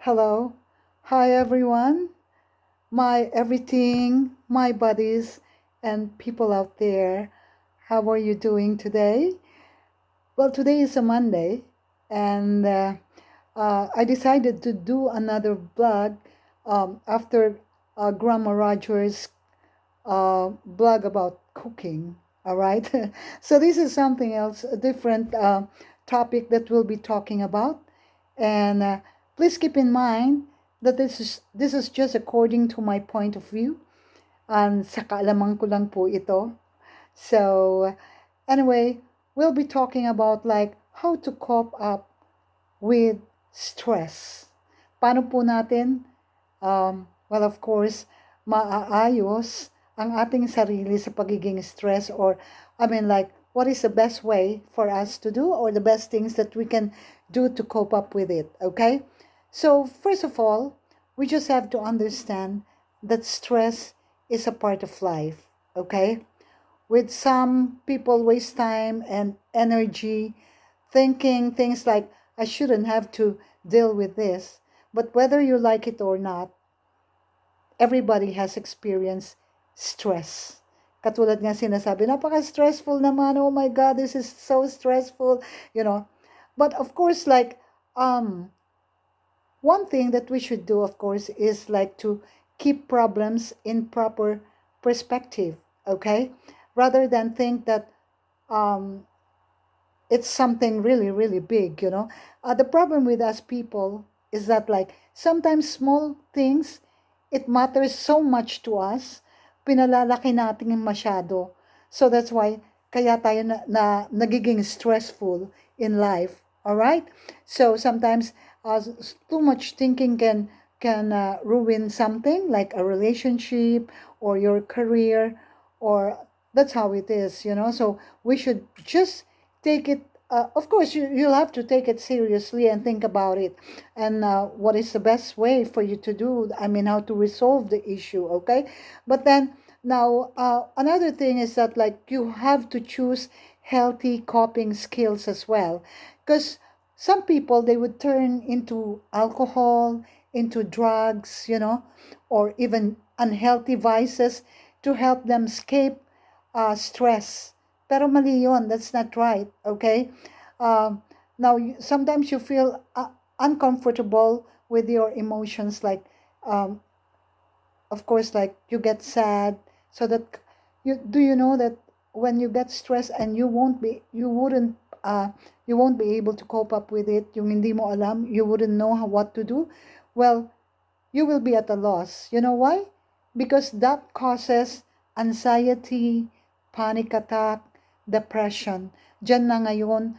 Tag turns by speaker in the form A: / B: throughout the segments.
A: Hello. Hi, everyone. My everything, my buddies, and people out there. How are you doing today? Well, today is a Monday, and I decided to do another vlog after Grandma Rogers' blog about cooking. All right. So, this is something else, a different topic that we'll be talking about. And please keep in mind that this is just according to my point of view. And sa kaalaman ko lang po ito. So, anyway, we'll be talking about like how to cope up with stress. Paano po natin, well, of course, maaayos ang ating sarili sa pagiging stress or, like, what is the best way for us to do or the best things that we can do to cope up with it, okay? So, first of all, we just have to understand that stress is a part of life, okay? With some people waste time and energy thinking things like, I shouldn't have to deal with this. But whether you like it or not, everybody has experienced stress. Katulad nga sinasabi, napaka-stressful naman, oh my God, this is so stressful, you know. But of course, like, one thing that we should do, of course, is like to keep problems in proper perspective, okay? Rather than think that um, it's something really, really big. The problem with us people is that, like, sometimes small things, it matters so much to us, pinalalaki natin masyado. So that's why, kaya tayo nagiging stressful in life. All right? So sometimes too much thinking can ruin something like a relationship or your career, or that's how it is. So we should just take it. Of course, you'll have to take it seriously and think about it, and what is the best way for you to do. How to resolve the issue, okay? But then now, another thing is that, like, you have to choose healthy coping skills as well, because some people, they would turn into alcohol, into drugs, or even unhealthy vices to help them escape stress. Pero mali yun. That's not right. Okay? Now, sometimes you feel uncomfortable with your emotions. Like, um, of course, like, you get sad. So that you know that when you get stressed and you won't be able to cope up with it. Yung hindi mo alam, you wouldn't know what to do. Well, you will be at a loss. You know why? Because that causes anxiety, panic attack, depression. Diyan na ngayon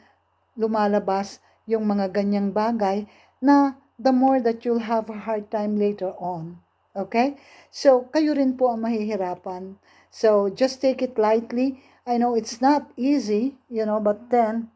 A: lumalabas yung mga ganyang bagay na the more that you'll have a hard time later on. Okay? So, kayo rin po ang mahihirapan. So, just take it lightly. I know it's not easy, but then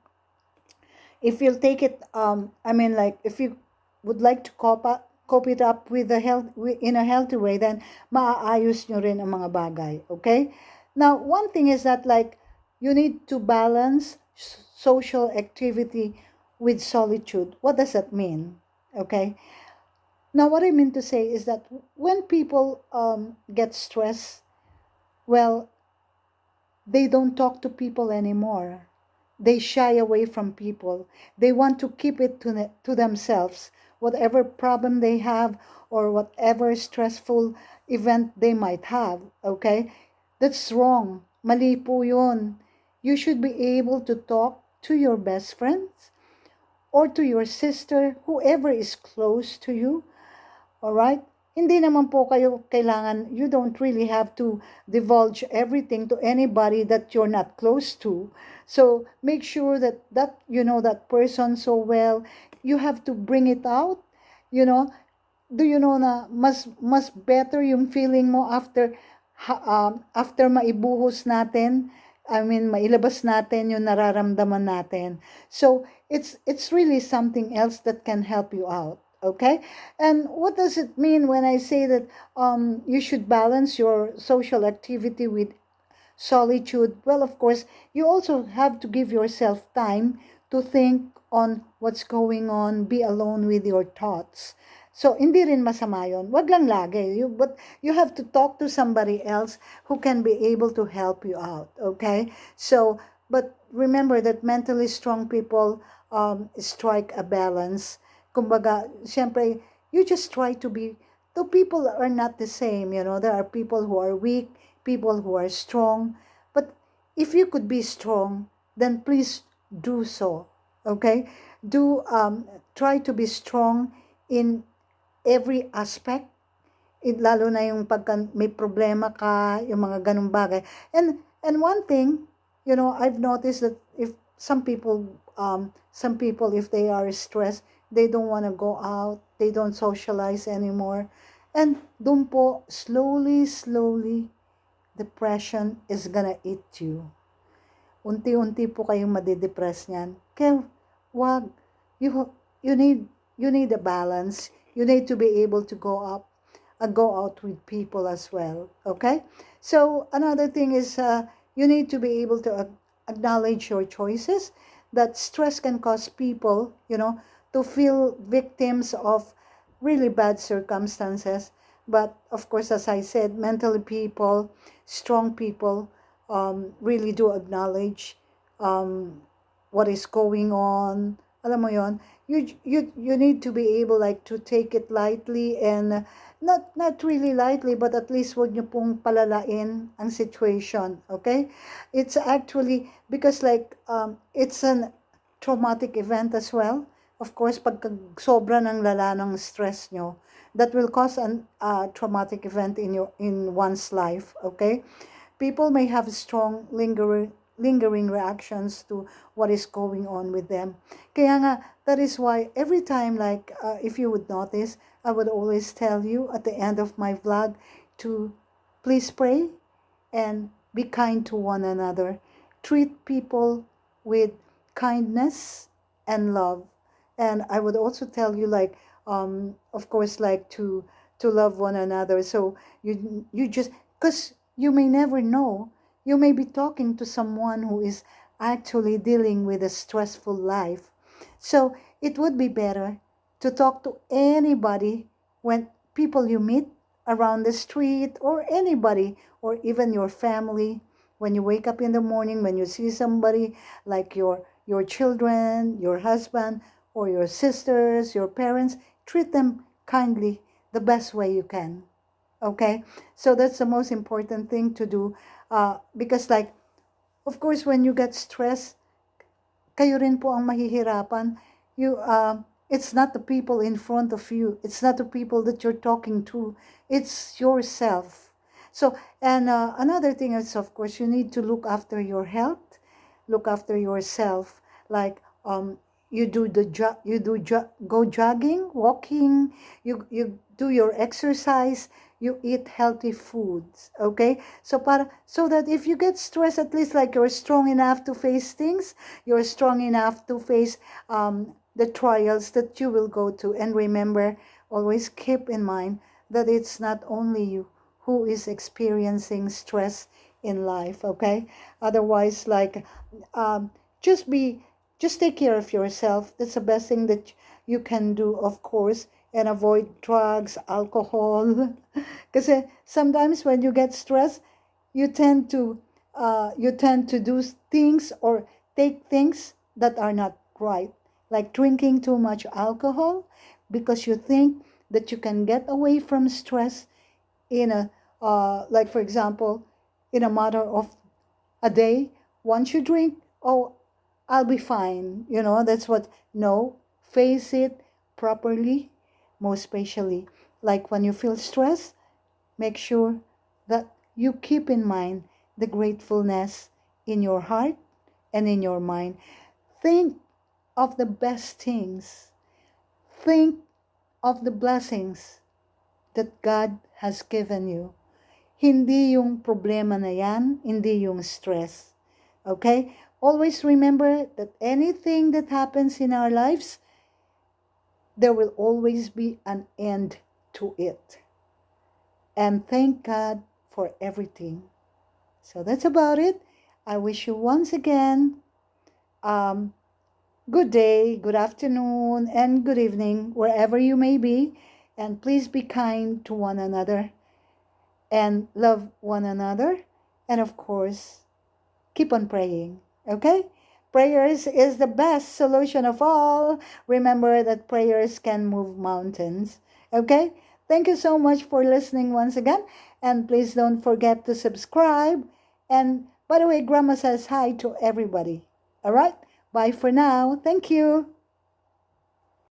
A: if you'll take it, like, if you would like to cope it up with in a healthy way, then maaayos nyo rin ang mga bagay, okay? Now, one thing is that, like, you need to balance social activity with solitude. What does that mean? Okay? Now, what I mean to say is that when people get stressed, well, they don't talk to people anymore. They shy away from people. They want to keep it to themselves. Whatever problem they have or whatever stressful event they might have, okay? That's wrong. Mali po yun. You should be able to talk to your best friends or to your sister, whoever is close to you. Alright? Hindi naman po kayo kailangan, you don't really have to divulge everything to anybody that you're not close to. So, make sure that you know that person so well. You have to bring it out. You know, do you know na mas better yung feeling mo after maibuhos natin, mailabas natin yung nararamdaman natin. So, it's really something else that can help you out. Okay? And what does it mean when I say that you should balance your social activity with solitude? Well, of course, you also have to give yourself time to think on what's going on, be alone with your thoughts. So, hindi rin masama yun. Wag lang lagi. But you have to talk to somebody else who can be able to help you out. Okay? So, but remember that mentally strong people strike a balance. Kumbaga, siyempre, you just try to be, though people are not the same, there are people who are weak, people who are strong. But if you could be strong, then please do so. Okay? Do try to be strong in every aspect, lalo na yung pagka may problema ka, yung mga ganung bagay. And one thing, I've noticed that if some people, if they are stressed, they don't want to go out, they don't socialize anymore. And dun po, slowly, depression is gonna eat you. Unti-unti po kayong madidepress niyan. Kaya, wag. You, you need, you need a balance. You need to be able to go out with people as well. Okay? So, another thing is, you need to be able to acknowledge your choices. That stress can cause people, to feel victims of really bad circumstances. But, of course, as I said, mentally people, strong people, really do acknowledge um, what is going on. Alam mo yon, you need to be able like to take it lightly and not really lightly, but at least wag niyo pong palalain ang situation. Okay, it's actually because like it's an traumatic event as well. Of course, pag sobra ng lala ng stress nyo, that will cause an traumatic event in one's life. Okay, people may have strong lingering reactions to what is going on with them. Kaya nga, that is why every time, like, if you would notice, I would always tell you at the end of my vlog to please pray and be kind to one another. Treat people with kindness and love. And I would also tell you, like, of course, like to love one another. So you just, because you may never know, you may be talking to someone who is actually dealing with a stressful life. So it would be better to talk to anybody, when people you meet around the street, or anybody, or even your family. When you wake up in the morning, when you see somebody like your children, your husband, or your sisters, your parents, treat them kindly the best way you can. Okay, so that's the most important thing to do, because like, of course, when you get stressed, kayo rin po ang mahihirapan. It's not the people in front of you. It's not the people that you're talking to. It's yourself. So, and another thing is, of course, you need to look after your health, look after yourself. Like, go jogging, walking, you do your exercise, you eat healthy foods. Okay, so that if you get stressed, at least like you're strong enough to face things, you're strong enough to face the trials that you will go to. And remember, always keep in mind that it's not only you who is experiencing stress in life. Okay, otherwise, like, um, just be just take care of yourself. That's the best thing that you can do, of course, and avoid drugs, alcohol. Because sometimes when you get stressed, you tend to do things or take things that are not right, like drinking too much alcohol, because you think that you can get away from stress in a like, for example, in a matter of a day. Once you drink, oh, I'll be fine. That's what. No, face it properly, most especially. Like when you feel stress, make sure that you keep in mind the gratefulness in your heart and in your mind. Think of the best things. Think of the blessings that God has given you. Hindi yung problema na yan, hindi yung stress. Okay? Always remember that anything that happens in our lives, there will always be an end to it. And thank God for everything. So that's about it. I wish you once again um, good day, good afternoon, and good evening, wherever you may be. And please be kind to one another and love one another. And of course, keep on praying. Okay? Prayers is the best solution of all. Remember that prayers can move mountains. Okay? Thank you so much for listening once again. And please don't forget to subscribe. And by the way, Grandma says hi to everybody. All right? Bye for now. Thank you.